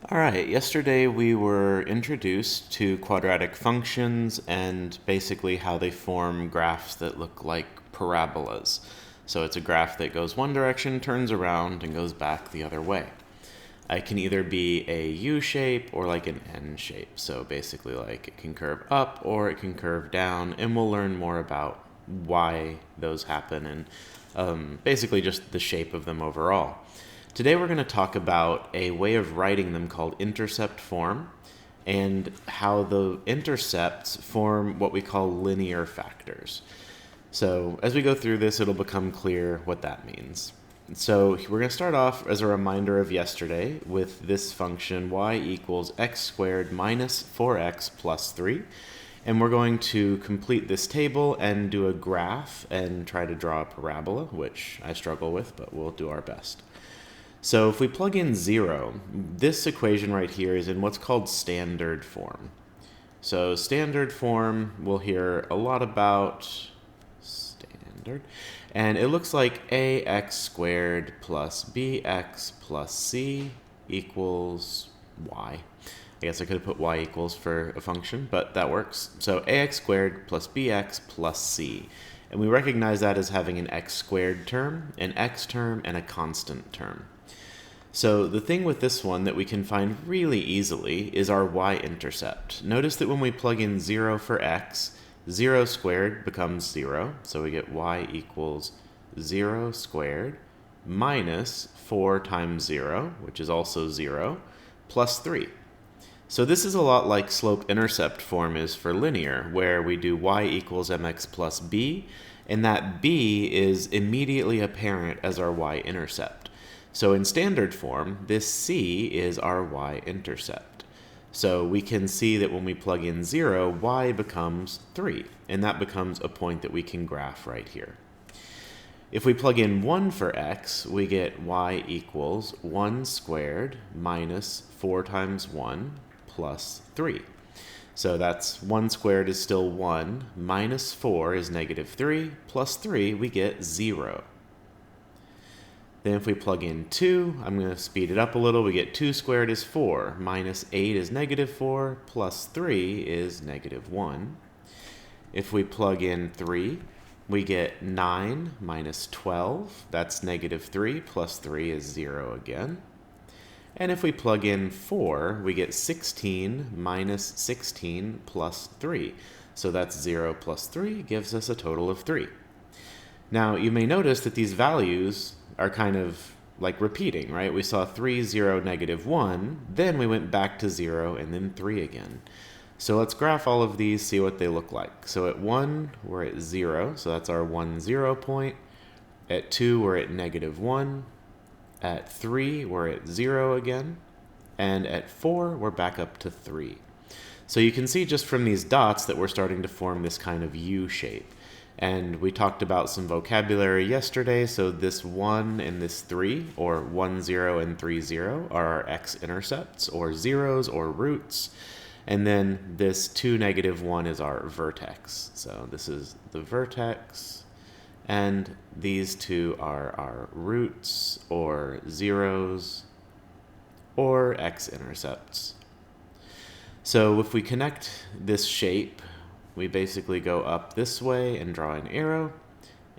All right, yesterday we were introduced to quadratic functions and basically how they form graphs that look like parabolas. So it's a graph that goes one direction, turns around, and goes back the other way. It can either be a U shape or like an N shape. So basically like it can curve up or it can curve down, and we'll learn more about why those happen and basically just the shape of them overall. Today we're going to talk about a way of writing them called intercept form and how the intercepts form what we call linear factors. So as we go through this, it'll become clear what that means. So we're going to start off as a reminder of yesterday with this function y equals x squared minus 4x plus 3. And we're going to complete this table and do a graph and try to draw a parabola, which I struggle with, but we'll do our best. So if we plug in 0, this equation right here is in what's called standard form. So standard form, we'll hear a lot about standard. And it looks like ax squared plus bx plus c equals y. I guess I could have put y equals for a function, but that works. So ax squared plus bx plus c. And we recognize that as having an x squared term, an x term, and a constant term. So the thing with this one that we can find really easily is our y-intercept. Notice that when we plug in 0 for x, 0 squared becomes 0. So we get y equals 0 squared minus 4 times 0, which is also 0, plus 3. So this is a lot like slope-intercept form is for linear, where we do y equals mx plus b, and that b is immediately apparent as our y-intercept. So in standard form, this c is our y-intercept. So we can see that when we plug in 0, y becomes 3, and that becomes a point that we can graph right here. If we plug in 1 for x, we get y equals 1 squared minus 4 times 1 plus 3. So that's 1 squared is still 1, minus 4 is negative 3, plus 3, we get 0. Then if we plug in 2, I'm going to speed it up a little. We get 2 squared is 4, minus 8 is negative 4, plus 3 is negative 1. If we plug in 3, we get 9 minus 12. That's negative 3, plus 3 is 0 again. And if we plug in 4, we get 16 minus 16 plus 3. So that's 0 plus 3 gives us a total of 3. Now, you may notice that these values are kind of like repeating, right? We saw 3, 0, negative 1, then we went back to 0, and then 3 again. So let's graph all of these, see what they look like. So at 1, we're at 0, so that's our 1, 0 point. At 2, we're at negative 1. At 3, we're at 0 again. And at 4, we're back up to 3. So you can see just from these dots that we're starting to form this kind of U shape. And we talked about some vocabulary yesterday, so this 1 and this 3, or 1, 0, and 3, 0, are our x-intercepts, or zeros, or roots. And then this 2, negative 1 is our vertex. So this is the vertex, and these two are our roots, or zeros, or x-intercepts. So if we connect this shape, we basically go up this way and draw an arrow,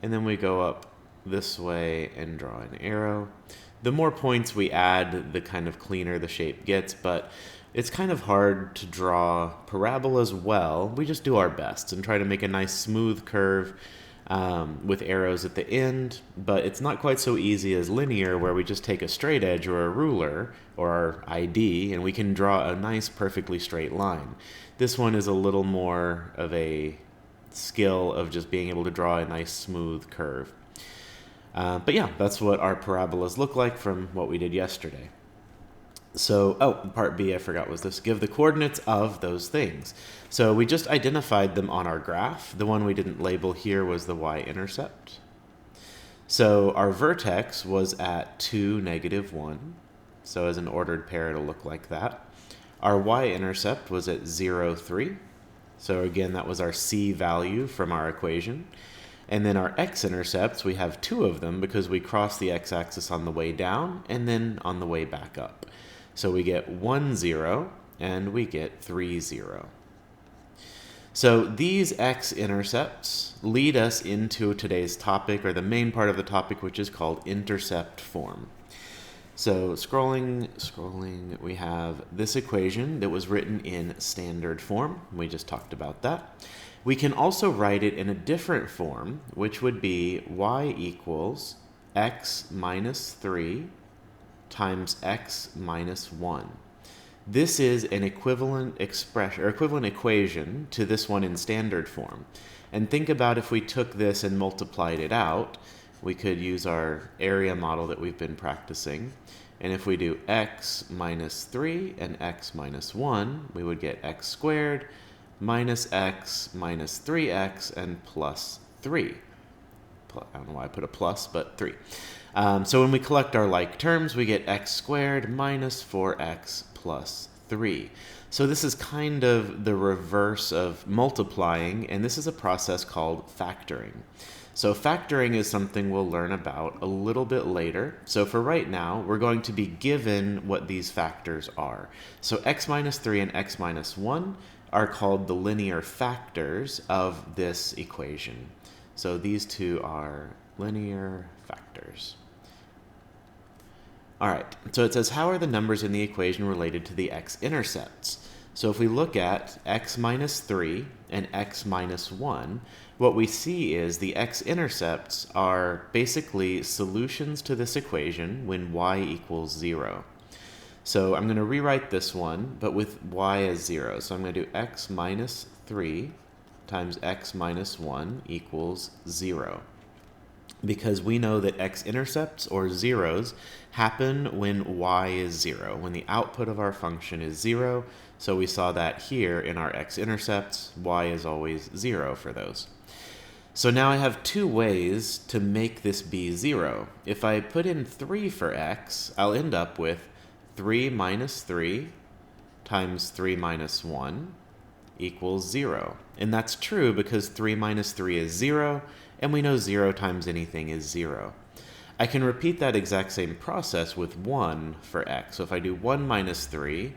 and then we go up this way and draw an arrow. The more points we add, the kind of cleaner the shape gets, but it's kind of hard to draw parabolas well. We just do our best and try to make a nice smooth curve with arrows at the end, but it's not quite so easy as linear, where we just take a straight edge or a ruler or our ID and we can draw a nice perfectly straight line. This one is a little more of a skill of just being able to draw a nice smooth curve. But yeah, that's what our parabolas look like from what we did yesterday. So, part B I forgot was this. Give the coordinates of those things. So we just identified them on our graph. The one we didn't label here was the y-intercept. So our vertex was at 2, negative 1. So as an ordered pair, it'll look like that. Our y-intercept was at 0, 3. So again, that was our c value from our equation. And then our x-intercepts, we have two of them because we cross the x-axis on the way down and then on the way back up. So we get 1, 0, and we get 3, 0. So these x-intercepts lead us into today's topic, or the main part of the topic, which is called intercept form. So scrolling, we have this equation that was written in standard form. We just talked about that. We can also write it in a different form, which would be y equals x minus 3 times x minus 1. This is an equivalent expression or equivalent equation to this one in standard form. And think about if we took this and multiplied it out, we could use our area model that we've been practicing. And if we do x minus 3 and x minus 1, we would get x squared minus x minus 3x and plus 3. I don't know why I put a plus, but 3. So when we collect our like terms, we get x squared minus 4x plus 3. So this is kind of the reverse of multiplying, and this is a process called factoring. So factoring is something we'll learn about a little bit later. So for right now, we're going to be given what these factors are. So x minus 3 and x minus 1 are called the linear factors of this equation. So these two are linear factors. All right, so it says, how are the numbers in the equation related to the x-intercepts? So if we look at x minus 3 and x minus 1, what we see is the x-intercepts are basically solutions to this equation when y equals 0. So I'm going to rewrite this one, but with y as 0. So I'm going to do x minus 3 times x minus 1 equals 0. Because we know that x-intercepts, or zeros, happen when y is 0, when the output of our function is 0. So we saw that here in our x-intercepts, y is always 0 for those. So now I have two ways to make this be 0. If I put in 3 for x, I'll end up with 3 minus 3 times 3 minus 1 equals 0. And that's true because 3 minus 3 is 0, and we know 0 times anything is 0. I can repeat that exact same process with 1 for x. So if I do 1 minus 3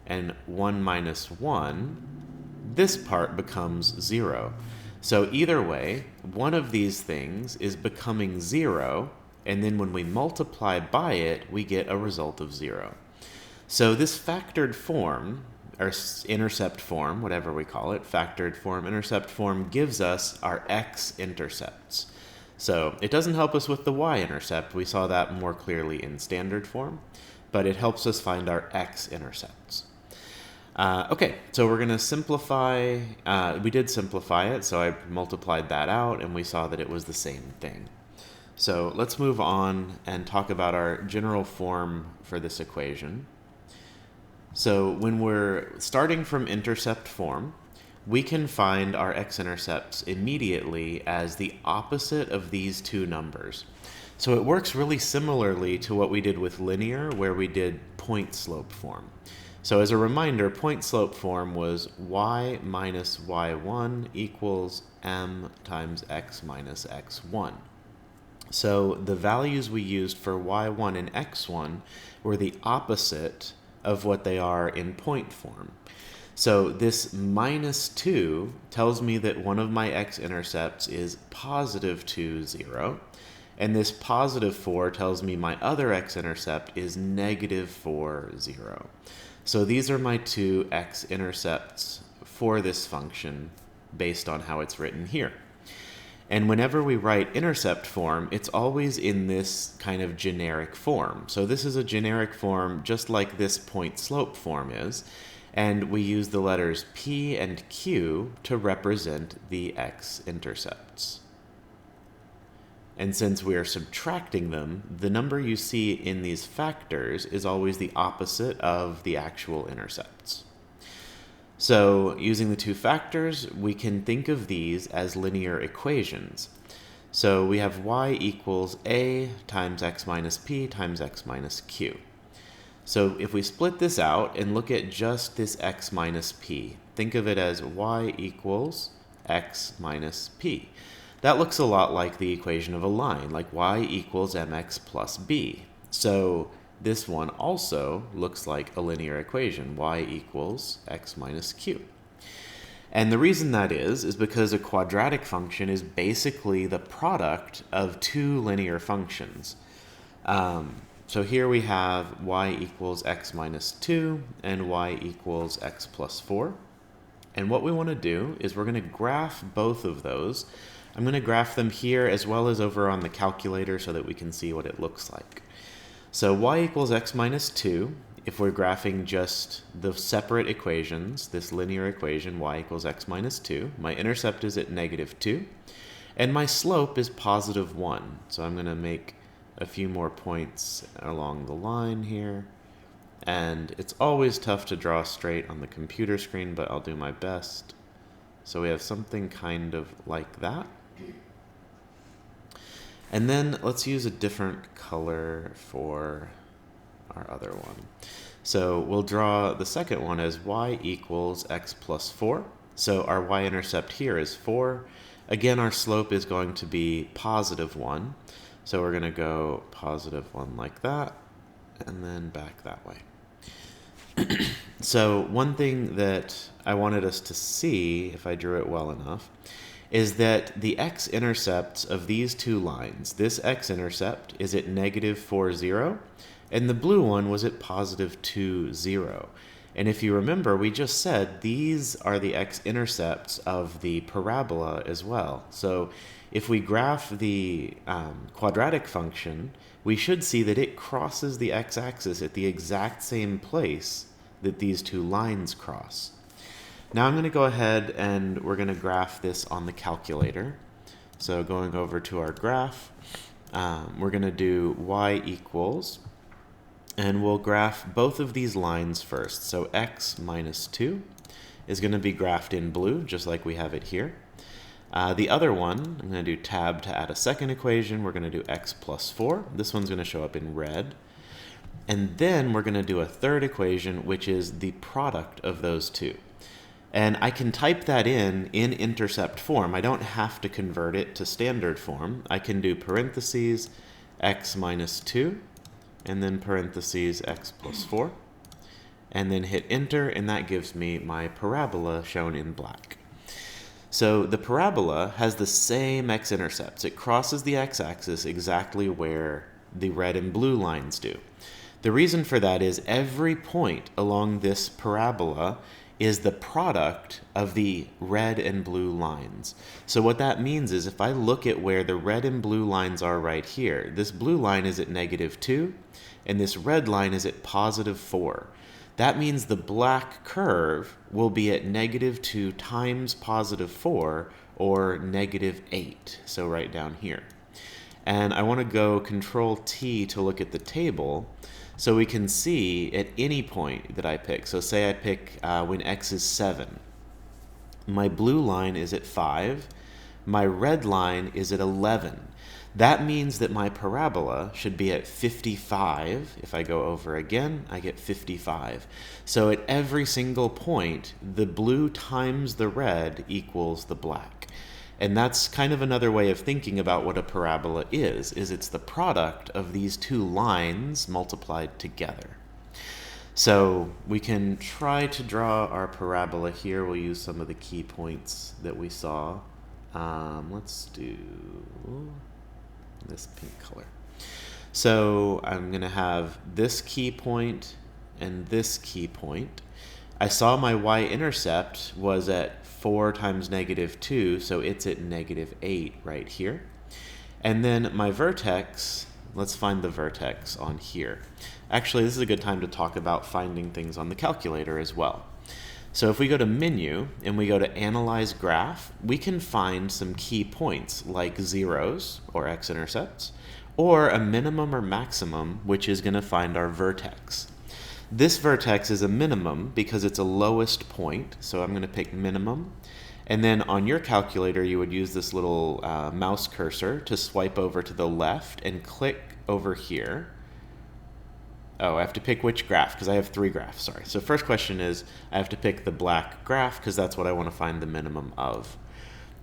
and 1 minus 1, this part becomes 0. So either way, one of these things is becoming 0, and then when we multiply by it, we get a result of 0. So this factored form, or intercept form, whatever we call it, factored form, intercept form, gives us our x-intercepts. So it doesn't help us with the y-intercept. We saw that more clearly in standard form, but it helps us find our x-intercepts. Okay, so we're going to simplify. We did simplify it, so I multiplied that out, and we saw that it was the same thing. So let's move on and talk about our general form for this equation. So when we're starting from intercept form, we can find our x-intercepts immediately as the opposite of these two numbers. So it works really similarly to what we did with linear, where we did point slope form. So as a reminder, point slope form was y minus y1 equals m times x minus x1. So the values we used for y1 and x1 were the opposite of what they are in point form. So this minus 2 tells me that one of my x-intercepts is positive 2, 0. And this positive 4 tells me my other x-intercept is negative 4, 0. So these are my two x-intercepts for this function based on how it's written here. And whenever we write intercept form, it's always in this kind of generic form. So this is a generic form just like this point slope form is. And we use the letters P and Q to represent the x-intercepts. And since we are subtracting them, the number you see in these factors is always the opposite of the actual intercepts. So using the two factors, we can think of these as linear equations. So we have y equals a times x minus p times x minus q. So if we split this out and look at just this x minus p, think of it as y equals x minus p. That looks a lot like the equation of a line, like y equals mx plus b. So this one also looks like a linear equation, y equals x minus q. And the reason that is because a quadratic function is basically the product of two linear functions. So here we have y equals x minus 2 and y equals x plus 4. And what we want to do is we're going to graph both of those. I'm going to graph them here as well as over on the calculator so that we can see what it looks like. So y equals x minus 2, if we're graphing just the separate equations, this linear equation, y equals x minus 2, my intercept is at negative 2, and my slope is positive 1. So I'm going to make a few more points along the line here. And it's always tough to draw straight on the computer screen, but I'll do my best. So we have something kind of like that. And then let's use a different color for our other one. So we'll draw the second one as y equals x plus 4. So our y-intercept here is 4. Again, our slope is going to be positive 1. So we're going to go positive 1 like that, and then back that way. So one thing that I wanted us to see, if I drew it well enough, is that the x-intercepts of these two lines, this x-intercept is at negative 4, 0, and the blue one was at positive 2, 0. And if you remember, we just said these are the x-intercepts of the parabola as well. So if we graph the quadratic function, we should see that it crosses the x-axis at the exact same place that these two lines cross. Now I'm going to go ahead and we're going to graph this on the calculator. So going over to our graph, we're going to do y equals, and we'll graph both of these lines first. So x minus 2 is going to be graphed in blue, just like we have it here. The other one, I'm going to do tab to add a second equation. We're going to do x plus 4. This one's going to show up in red. And then we're going to do a third equation, which is the product of those two. And I can type that in intercept form. I don't have to convert it to standard form. I can do parentheses x minus 2, and then parentheses x plus 4, and then hit enter, and that gives me my parabola shown in black. So the parabola has the same x-intercepts. It crosses the x-axis exactly where the red and blue lines do. The reason for that is every point along this parabola is the product of the red and blue lines. So what that means is if I look at where the red and blue lines are right here, this blue line is at negative 2, and this red line is at positive 4. That means the black curve will be at negative 2 times positive 4, or negative 8, so right down here. And I want to go Control T to look at the table, so we can see at any point that I pick. So say I pick when x is 7. My blue line is at 5. My red line is at 11. That means that my parabola should be at 55. If I go over again, I get 55. So at every single point, the blue times the red equals the black. And that's kind of another way of thinking about what a parabola is it's the product of these two lines multiplied together. So we can try to draw our parabola here. We'll use some of the key points that we saw. Let's do this pink color. So I'm going to have this key point and this key point. I saw my y-intercept was at 4 times negative 2, so it's at negative 8 right here. And then my vertex, let's find the vertex on here. Actually, this is a good time to talk about finding things on the calculator as well. So if we go to Menu and we go to Analyze Graph, we can find some key points like zeros, or x-intercepts, or a minimum or maximum, which is going to find our vertex. This vertex is a minimum because it's a lowest point, so I'm going to pick minimum. And then on your calculator, you would use this little mouse cursor to swipe over to the left and click over here. Oh, I have to pick which graph because I have 3 graphs, sorry. So first question is, I have to pick the black graph because that's what I want to find the minimum of.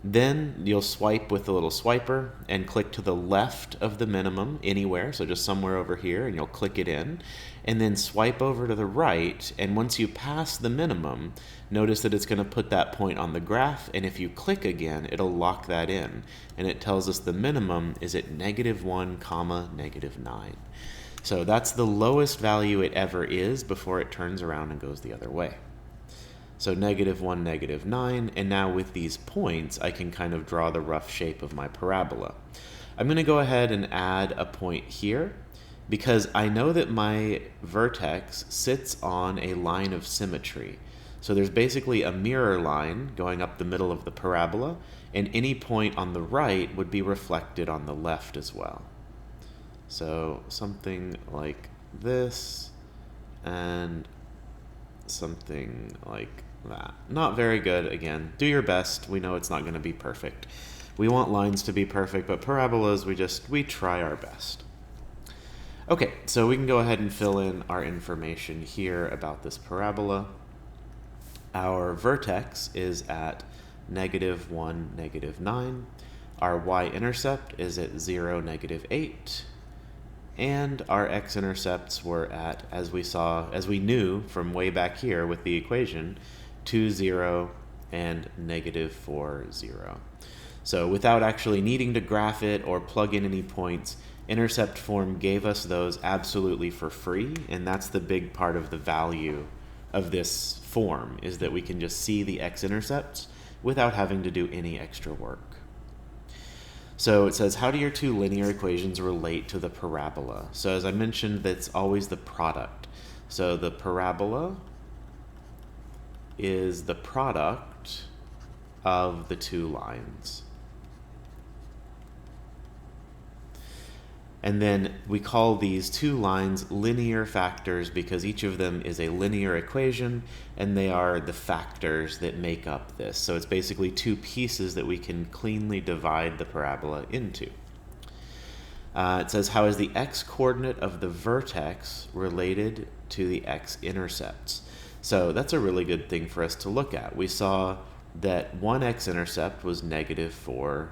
Then you'll swipe with the little swiper and click to the left of the minimum anywhere, so just somewhere over here, and you'll click it in. And then swipe over to the right, and once you pass the minimum, notice that it's going to put that point on the graph, and if you click again, it'll lock that in. And it tells us the minimum is at -1, -9. So that's the lowest value it ever is before it turns around and goes the other way. So -1, -9, and now with these points, I can kind of draw the rough shape of my parabola. I'm going to go ahead and add a point here, because I know that my vertex sits on a line of symmetry. So there's basically a mirror line going up the middle of the parabola, and any point on the right would be reflected on the left as well. So something like this, and something like that. Not very good, again. Do your best. We know it's not going to be perfect. We want lines to be perfect, but parabolas, we try our best. Okay, so we can go ahead and fill in our information here about this parabola. Our vertex is at -1, -9. Our y-intercept is at 0, -8. And our x-intercepts were at, as we knew from way back here with the equation, 2, 0, and -4, 0. So without actually needing to graph it or plug in any points, intercept form gave us those absolutely for free, and that's the big part of the value of this form, is that we can just see the x-intercepts without having to do any extra work. So it says, how do your two linear equations relate to the parabola? So as I mentioned, that's always the product. So the parabola is the product of the two lines. And then we call these two lines linear factors because each of them is a linear equation, and they are the factors that make up this. So it's basically two pieces that we can cleanly divide the parabola into. It says, how is the x-coordinate of the vertex related to the x-intercepts? So that's a really good thing for us to look at. We saw that one x-intercept was -4,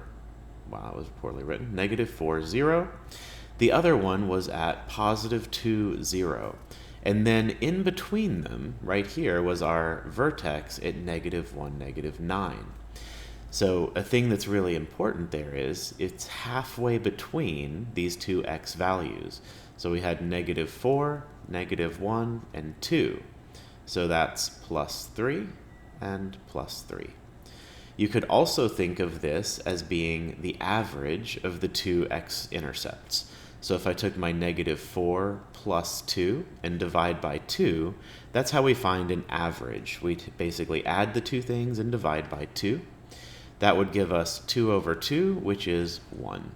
wow, it was poorly written, -4, 0. The other one was at +2, 0. And then in between them, right here, was our vertex at -1, -9. So a thing that's really important there is it's halfway between these two x values. So we had -4, -1, and 2. So that's +3 and +3. You could also think of this as being the average of the two x-intercepts. So if I took my -4 plus 2 and divide by 2, that's how we find an average. We basically add the two things and divide by 2. That would give us 2 over 2, which is 1.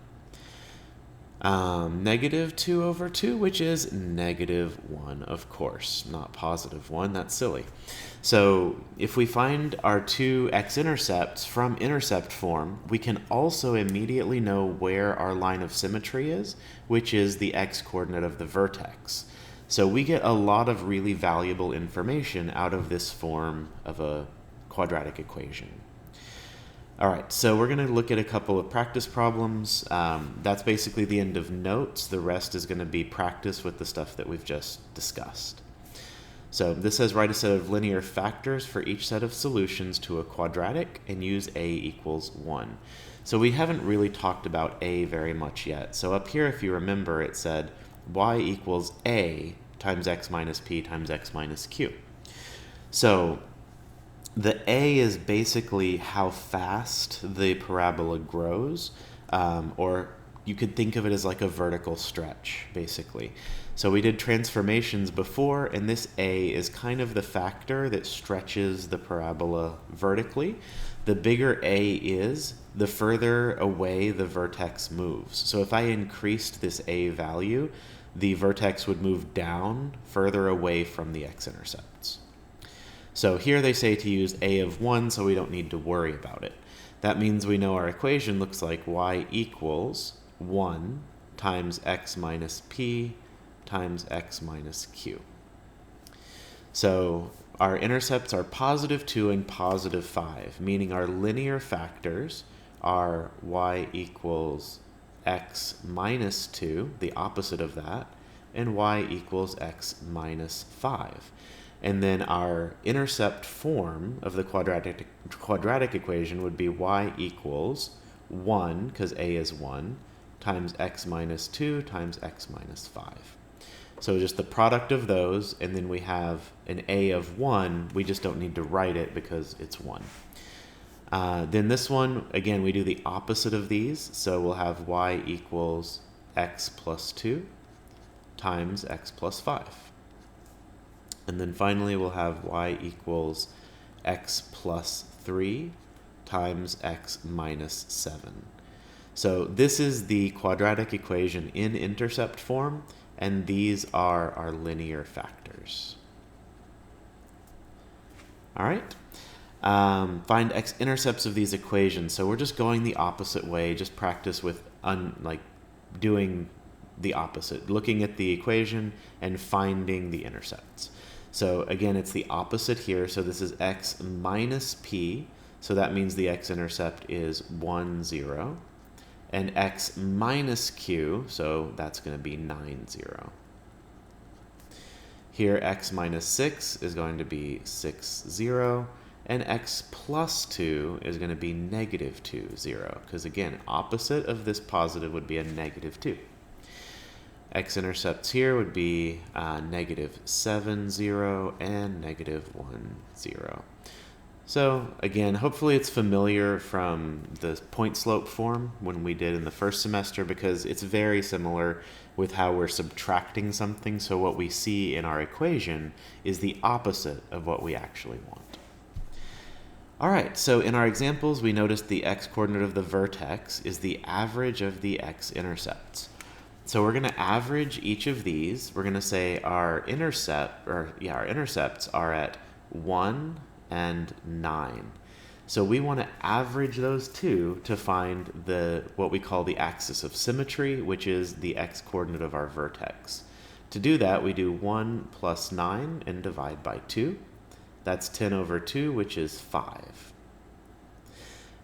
-2 over 2, which is -1, of course, not +1, that's silly. So if we find our two x-intercepts from intercept form, we can also immediately know where our line of symmetry is, which is the x-coordinate of the vertex. So we get a lot of really valuable information out of this form of a quadratic equation. All right, so we're going to look at a couple of practice problems. That's basically the end of notes. The rest is going to be practice with the stuff that we've just discussed. So this says, write a set of linear factors for each set of solutions to a quadratic and use a equals 1. So we haven't really talked about a very much yet. So up here, if you remember, it said y equals a times x minus p times x minus q. So the a is basically how fast the parabola grows, or you could think of it as like a vertical stretch, basically. So we did transformations before, and this a is kind of the factor that stretches the parabola vertically. The bigger a is, the further away the vertex moves. So if I increased this a value, the vertex would move down further away from the x-intercepts. So here they say to use a of 1, so we don't need to worry about it. That means we know our equation looks like y equals 1 times x minus p times x minus q. So our intercepts are positive 2 and positive 5, meaning our linear factors are y equals x minus 2, the opposite of that, and y equals x minus 5. And then our intercept form of the quadratic equation would be y equals 1, because a is 1, times x minus 2 times x minus 5. So just the product of those, and then we have an a of 1. We just don't need to write it because it's 1. Then this one, again, we do the opposite of these. So we'll have y equals x plus 2 times x plus 5. And then finally, we'll have y equals x plus 3 times x minus 7. So this is the quadratic equation in intercept form, and these are our linear factors. All right. Find x-intercepts of these equations. So we're just going the opposite way. Just practice with doing the opposite, looking at the equation and finding the intercepts. So again, it's the opposite here. So this is x minus p. So that means the x-intercept is 1, 0. And x minus q, so that's going to be 9, 0. Here, x minus 6 is going to be 6, 0. And x plus 2 is going to be negative 2, 0. Because again, opposite of this positive would be a negative 2. X-intercepts here would be negative 7, 0, and negative 1, 0. So again, hopefully it's familiar from the point slope form when we did in the first semester, because it's very similar with how we're subtracting something. So what we see in our equation is the opposite of what we actually want. All right, so in our examples, we noticed the x-coordinate of the vertex is the average of the x-intercepts. So we're going to average each of these. We're going to say our intercepts are at 1 and 9. So we want to average those two to find what we call the axis of symmetry, which is the x-coordinate of our vertex. To do that, we do 1 plus 9 and divide by 2. That's 10 over 2, which is 5.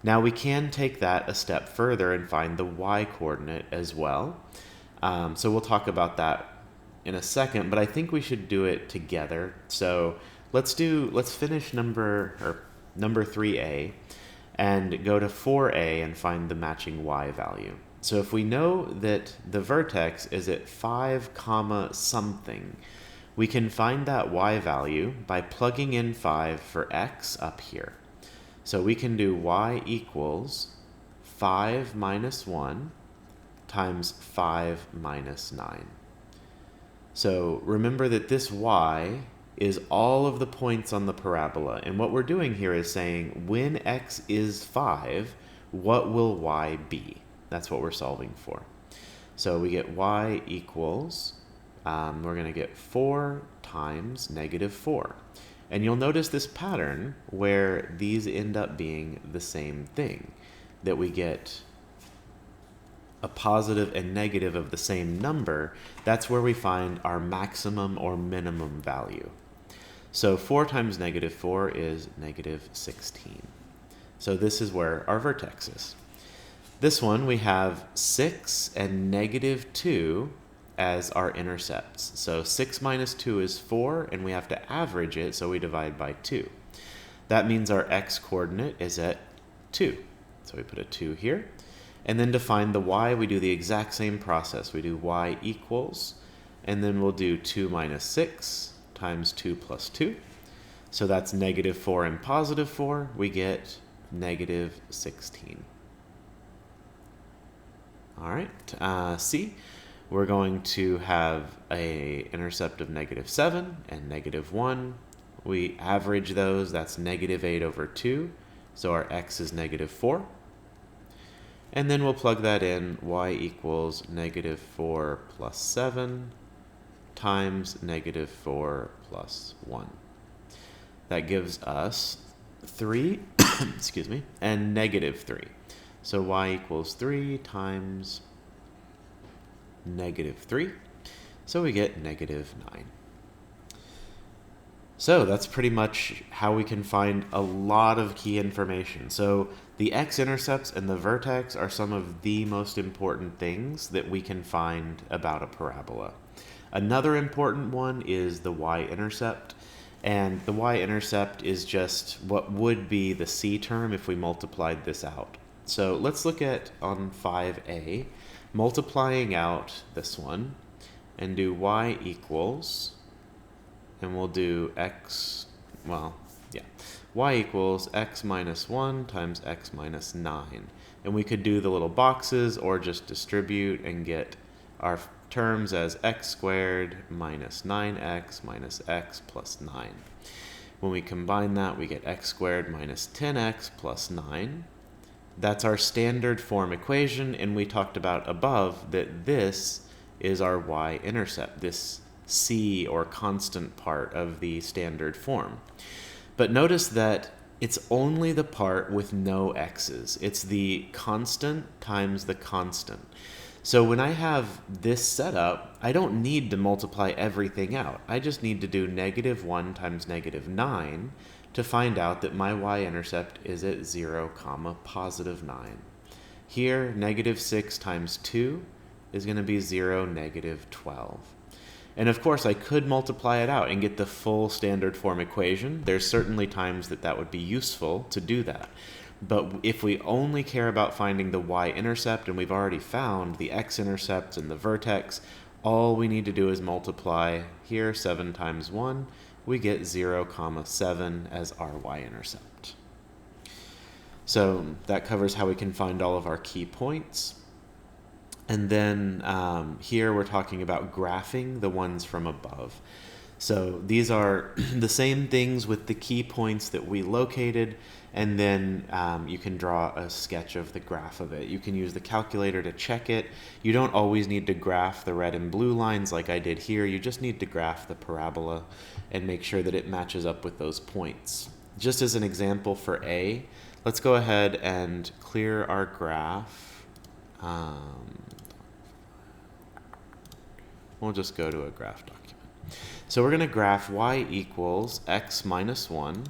Now we can take that a step further and find the y-coordinate as well. So we'll talk about that in a second, but I think we should do it together. So let's finish number 3a and go to 4a and find the matching y value. So if we know that the vertex is at 5 comma something, we can find that y value by plugging in 5 for x up here. So we can do y equals 5 minus 1 times 5 minus 9. So remember that this y is all of the points on the parabola. And what we're doing here is saying when x is 5, what will y be? That's what we're solving for. So we get y equals, we're going to get 4 times negative 4. And you'll notice this pattern where these end up being the same thing, that we get a positive and negative of the same number. That's where we find our maximum or minimum value. So 4 times negative 4 is negative 16. So this is where our vertex is. This one, we have 6 and negative 2 as our intercepts. So 6 minus 2 is 4, and we have to average it, so we divide by 2. That means our x-coordinate is at 2. So we put a 2 here. And then to find the y, we do the exact same process. We do y equals, and then we'll do 2 minus 6 times 2 plus 2. So that's negative 4 and positive 4. We get negative 16. All right, C, we're going to have an intercept of negative 7 and negative 1. We average those. That's negative 8 over 2. So our x is negative 4. And then we'll plug that in, y equals negative 4 plus 7 times negative 4 plus 1. That gives us 3, excuse me, and negative 3. So y equals 3 times negative 3. So we get negative 9. So that's pretty much how we can find a lot of key information. So the x-intercepts and the vertex are some of the most important things that we can find about a parabola. Another important one is the y-intercept. And the y-intercept is just what would be the c term if we multiplied this out. So let's look at on 5a, multiplying out this one, and do y equals, and we'll do y equals x minus 1 times x minus 9. And we could do the little boxes or just distribute and get our terms as x squared minus 9x minus x plus 9. When we combine that, we get x squared minus 10x plus 9. That's our standard form equation, and we talked about above that this is our y-intercept, this c or constant part of the standard form. But notice that it's only the part with no x's. It's the constant times the constant. So when I have this set up, I don't need to multiply everything out. I just need to do -1 times -9 to find out that my y-intercept is at 0, positive 9. Here, -6 times 2 is going to be 0, -12. And of course, I could multiply it out and get the full standard form equation. There's certainly times that that would be useful to do that. But if we only care about finding the y-intercept, and we've already found the x-intercept and the vertex, all we need to do is multiply here 7 times 1. We get 0, 7 as our y-intercept. So that covers how we can find all of our key points. And then here we're talking about graphing the ones from above. So these are the same things with the key points that we located, and then you can draw a sketch of the graph of it. You can use the calculator to check it. You don't always need to graph the red and blue lines like I did here. You just need to graph the parabola and make sure that it matches up with those points. Just as an example for A, let's go ahead and clear our graph. We'll just go to a graph document. So we're going to graph y equals x minus 1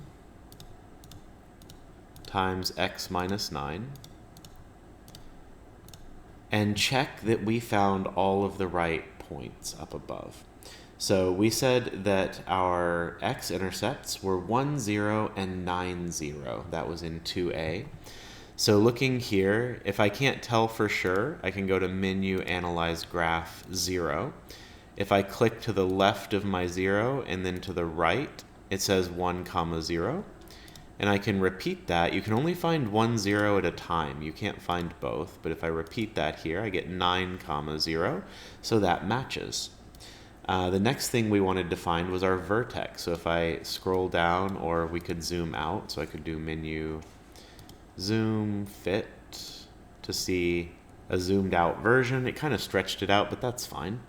times x minus 9 and check that we found all of the right points up above. So we said that our x-intercepts were 1, 0, and 9, 0. That was in 2a. So looking here, if I can't tell for sure, I can go to Menu, Analyze Graph, 0. If I click to the left of my 0 and then to the right, it says 1, 0. And I can repeat that. You can only find 1, 0 at a time. You can't find both. But if I repeat that here, I get 9, 0. So that matches. The next thing we wanted to find was our vertex. So if I scroll down, or we could zoom out, so I could do Menu, Zoom, Fit, to see a zoomed out version. It kind of stretched it out, but that's fine.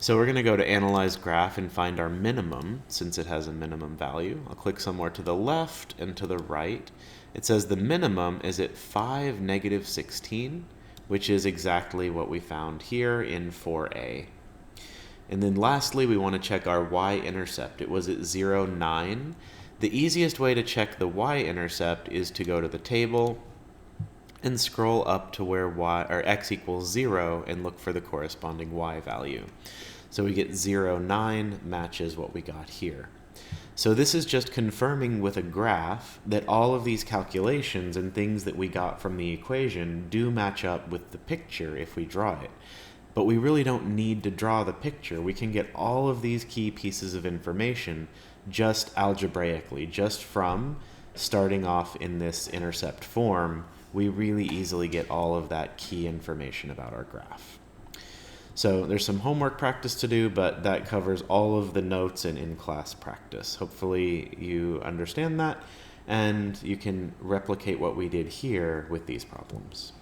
So we're going to go to Analyze Graph and find our minimum, since it has a minimum value. I'll click somewhere to the left and to the right. It says the minimum is at 5, -16, which is exactly what we found here in 4a. And then lastly, we want to check our y-intercept. It was at 0, 9. The easiest way to check the y-intercept is to go to the table and scroll up to where x equals 0 and look for the corresponding y value. So we get 0, 9 matches what we got here. So this is just confirming with a graph that all of these calculations and things that we got from the equation do match up with the picture if we draw it. But we really don't need to draw the picture. We can get all of these key pieces of information just algebraically, just from starting off in this intercept form. We really easily get all of that key information about our graph. So there's some homework practice to do, but that covers all of the notes and in-class practice. Hopefully you understand that, and you can replicate what we did here with these problems.